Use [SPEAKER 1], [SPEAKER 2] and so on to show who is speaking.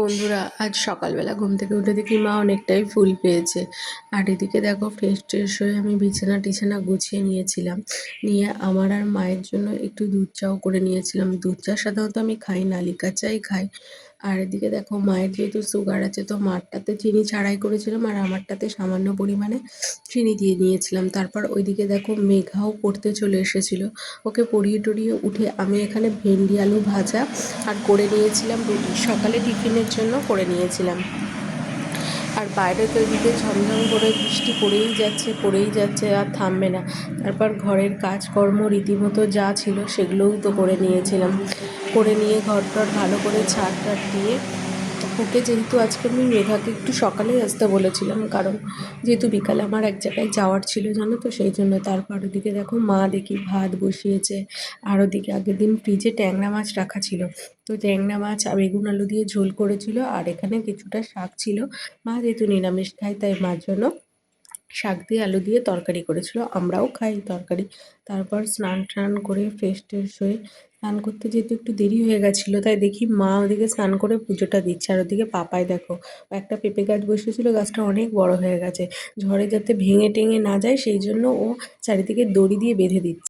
[SPEAKER 1] বন্ধুরা, আজ সকালবেলা ঘুম থেকে উঠে দেখি মা অনেকটাই ফুল পেয়েছে। আর এদিকে দেখো ফ্রেশ হয়ে আমি বিছানা টিছানা গুছিয়ে নিয়েছিলাম। নিয়ে আমার আর মায়ের জন্য একটু দুধ চাও করে নিয়েছিলাম। দুধ চা সাধারণত আমি খাই না, লিকার চাই খাই। আর এদিকে দেখো মায়ের যেহেতু সুগার আছে, তো মারটাতে চিনি ছাড়াই করেছিলাম আর আমারটাতে সামান্য পরিমাণে চিনি দিয়ে নিয়েছিলাম। তারপর ওইদিকে দেখো মেঘাও পড়তে চলে এসেছিলো। ওকে পড়িয়ে টড়িয়ে উঠে আমি এখানে ভেন্ডি আলু ভাজা আর করে নিয়েছিলাম রুটি, সকালে টিফিনের জন্য করে নিয়েছিলাম। আর বাইরে তো এদিকে ঝমঝম করে বৃষ্টি পড়েই যাচ্ছে আর থামবে না। তারপর ঘরের কাজকর্ম রীতিমতো যা ছিল সেগুলোও তো করে নিয়েছিলাম। করে নিয়ে ঘর টর ভালো করে ছাদ টাদ দিয়ে ওকে, যেহেতু আজকে আমি মেঘাকে একটু সকালেই আসতে বলেছিলাম, কারণ যেহেতু বিকালে আমার এক জায়গায় যাওয়ার ছিল জানো তো, সেই জন্য। তারপর ওদিকে দেখো মা দেখি ভাত বসিয়েছে। আর ওদিকে আগের দিন ফ্রিজে ট্যাংরা মাছ রাখা ছিল, তো ট্যাংরা মাছ আর বেগুন আলু দিয়ে ঝোল করেছিল। আর এখানে কিছুটা শাক ছিল, মা যেহেতু নিরামিষ খায় তাই মার জন্য শাক দিয়ে আলু দিয়ে তরকারি করেছিল। আমরাও খাই তরকারি। তারপর স্নান টান করে ফ্রেশ ট্রেশ হয়ে, স্নান করতে যেহেতু একটু দেরি হয়ে গেছিলো, তাই দেখি মা ওদিকে স্নান করে পুজোটা দিচ্ছে। আর ওদিকে পাপাই দেখো একটা পেঁপে গাছ বসেছিল, গাছটা অনেক বড় হয়ে গেছে। ঝড়ে যাতে ভেঙে টেঙে না যায় সেই জন্য ও চারিদিকে দড়ি দিয়ে বেঁধে দিচ্ছে।